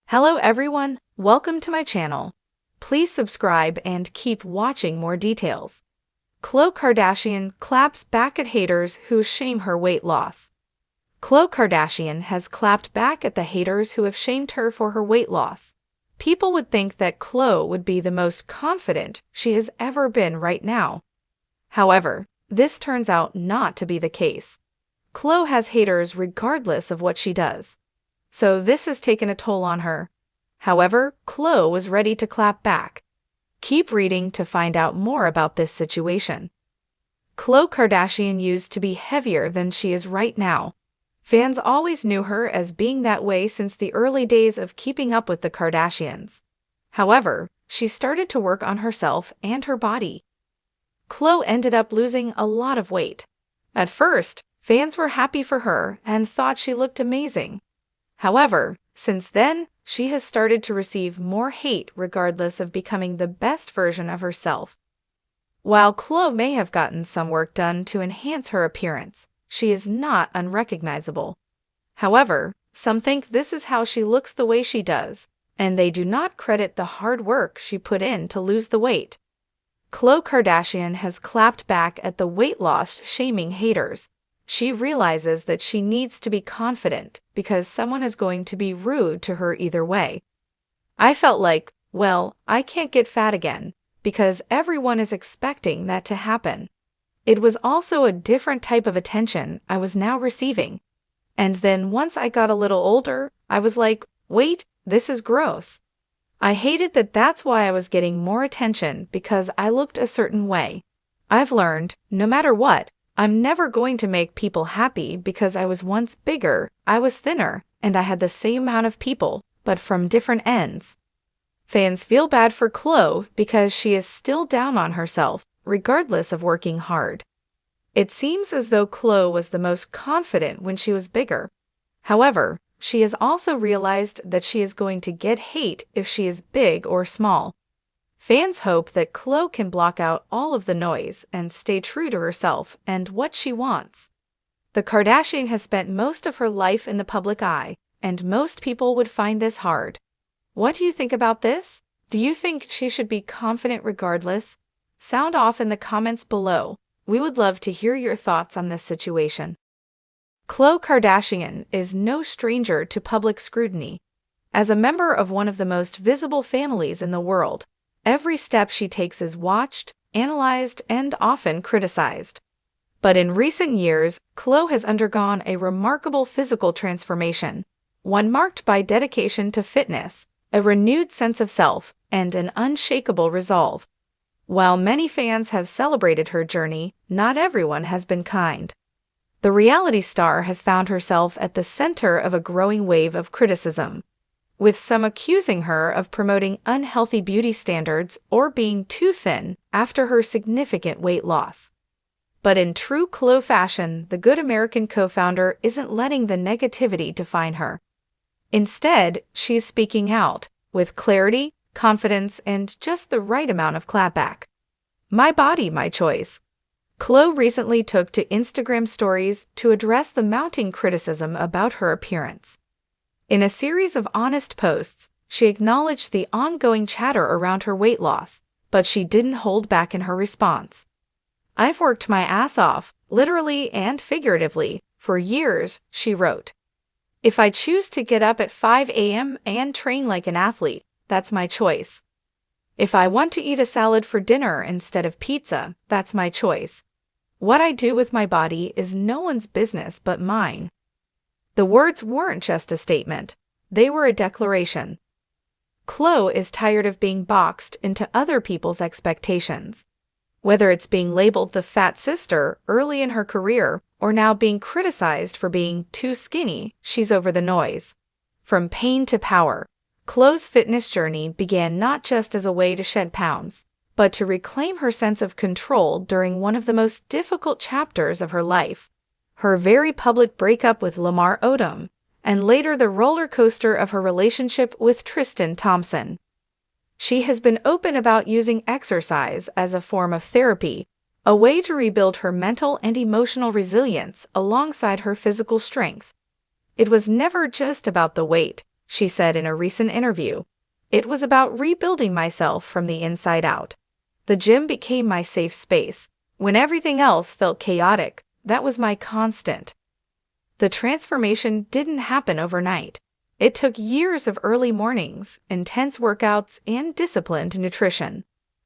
Hello everyone, welcome to my channel. Please subscribe and keep watching more details. Khloe Kardashian claps back at haters who shame her weight loss. Khloe Kardashian has clapped back at the haters who have shamed her for her weight loss. People would think that Khloe would be the most confident she has ever been right now. However, this turns out not to be the case. Khloe has haters regardless of what she does. So this has taken a toll on her. However, Khloe was ready to clap back. Keep reading to find out more about this situation. Khloe Kardashian used to be heavier than she is right now. Fans always knew her as being that way since the early days of Keeping Up with the Kardashians. However, she started to work on herself and her body. Khloe ended up losing a lot of weight. At first, fans were happy for her and thought she looked amazing. However, since then, she has started to receive more hate regardless of becoming the best version of herself. While Khloe may have gotten some work done to enhance her appearance, she is not unrecognizable. However, some think this is how she looks the way she does, and they do not credit the hard work she put in to lose the weight. Khloe Kardashian has clapped back at the weight loss shaming haters. She realizes that she needs to be confident because someone is going to be rude to her either way. I felt like, well, I can't get fat again because everyone is expecting that to happen. It was also a different type of attention I was now receiving. And then once I got a little older, I was like, wait, this is gross. I hated that that's why I was getting more attention because I looked a certain way. I've learned, no matter what, I'm never going to make people happy because I was once bigger, I was thinner, and I had the same amount of people, but from different ends. Fans feel bad for Khloe because she is still down on herself, regardless of working hard. It seems as though Khloe was the most confident when she was bigger. However, she has also realized that she is going to get hate if she is big or small. Fans hope that Khloe can block out all of the noise and stay true to herself and what she wants. The Kardashian has spent most of her life in the public eye, and most people would find this hard. What do you think about this? Do you think she should be confident regardless? Sound off in the comments below. We would love to hear your thoughts on this situation. Khloe Kardashian is no stranger to public scrutiny. As a member of one of the most visible families in the world, every step she takes is watched, analyzed, and often criticized. But in recent years, Khloe has undergone a remarkable physical transformation, one marked by dedication to fitness, a renewed sense of self, and an unshakable resolve. While many fans have celebrated her journey, not everyone has been kind. The reality star has found herself at the center of a growing wave of criticism, with some accusing her of promoting unhealthy beauty standards or being too thin after her significant weight loss. But in true Khloe fashion, the Good American co-founder isn't letting the negativity define her. Instead, she's speaking out, with clarity, confidence, and just the right amount of clapback. My body, my choice. Khloe recently took to Instagram stories to address the mounting criticism about her appearance. In a series of honest posts, she acknowledged the ongoing chatter around her weight loss, but she didn't hold back in her response. I've worked my ass off, literally and figuratively, for years, she wrote. If I choose to get up at 5 a.m. and train like an athlete, that's my choice. If I want to eat a salad for dinner instead of pizza, that's my choice. What I do with my body is no one's business but mine. The words weren't just a statement, they were a declaration. Khloe is tired of being boxed into other people's expectations. Whether it's being labeled the fat sister early in her career or now being criticized for being too skinny, she's over the noise. From pain to power, Khloe's fitness journey began not just as a way to shed pounds, but to reclaim her sense of control during one of the most difficult chapters of her life. Her very public breakup with Lamar Odom, and later the roller coaster of her relationship with Tristan Thompson. She has been open about using exercise as a form of therapy, a way to rebuild her mental and emotional resilience alongside her physical strength. It was never just about the weight, she said in a recent interview. It was about rebuilding myself from the inside out. The gym became my safe space. When everything else felt chaotic, that was my constant. The transformation didn't happen overnight. It took years of early mornings, intense workouts, and disciplined nutrition.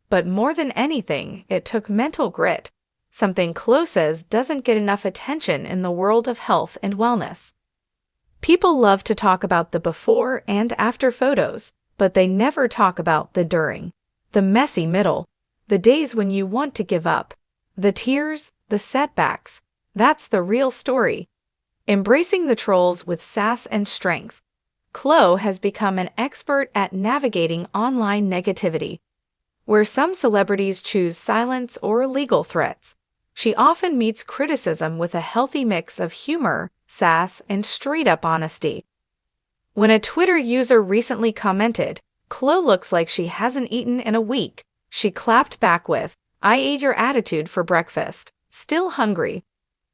But more than anything, it took mental grit, something Khloe says doesn't get enough attention in the world of health and wellness. People love to talk about the before and after photos, but they never talk about the during, the messy middle, the days when you want to give up, the tears, the setbacks. That's the real story. Embracing the trolls with sass and strength, Khloe has become an expert at navigating online negativity. Where some celebrities choose silence or legal threats, she often meets criticism with a healthy mix of humor, sass, and straight-up honesty. When a Twitter user recently commented, "Khloe looks like she hasn't eaten in a week," she clapped back with, "I ate your attitude for breakfast. Still hungry."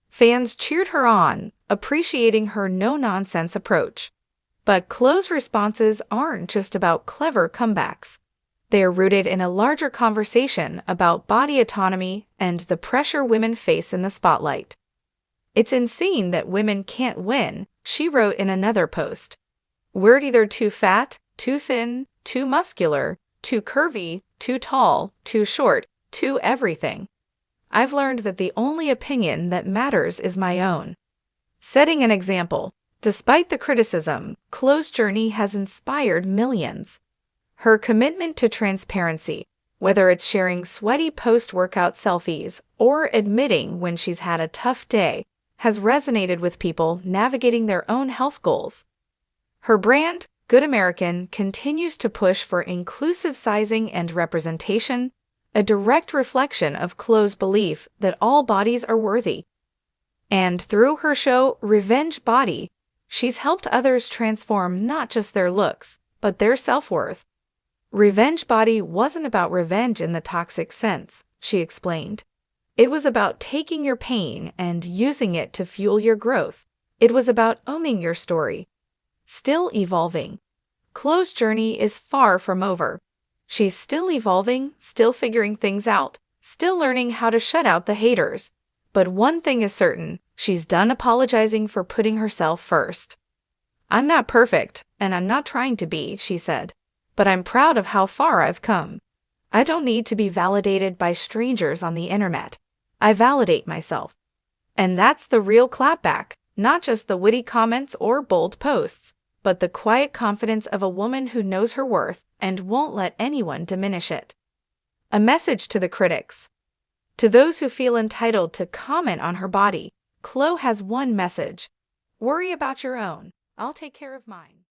Fans cheered her on, appreciating her no-nonsense approach. But Khloe's responses aren't just about clever comebacks. They are rooted in a larger conversation about body autonomy and the pressure women face in the spotlight. "It's insane that women can't win," she wrote in another post. "We're either too fat, too thin, too muscular, too curvy, too tall, too short, too everything. I've learned that the only opinion that matters is my own." Setting an example, despite the criticism, Khloe's journey has inspired millions. Her commitment to transparency, whether it's sharing sweaty post-workout selfies or admitting when she's had a tough day, has resonated with people navigating their own health goals. Her brand, Good American, continues to push for inclusive sizing and representation, a direct reflection of Khloe's belief that all bodies are worthy. And through her show, Revenge Body, she's helped others transform not just their looks, but their self-worth. Revenge Body wasn't about revenge in the toxic sense, she explained. It was about taking your pain and using it to fuel your growth. It was about owning your story. Still evolving. Khloe's journey is far from over. She's still evolving, still figuring things out, still learning how to shut out the haters. But one thing is certain, she's done apologizing for putting herself first. "I'm not perfect, and I'm not trying to be," she said. "But I'm proud of how far I've come. I don't need to be validated by strangers on the internet. I validate myself." And that's the real clapback, not just the witty comments or bold posts, but the quiet confidence of a woman who knows her worth and won't let anyone diminish it. A message to the critics. To those who feel entitled to comment on her body, Khloe has one message: worry about your own. I'll take care of mine.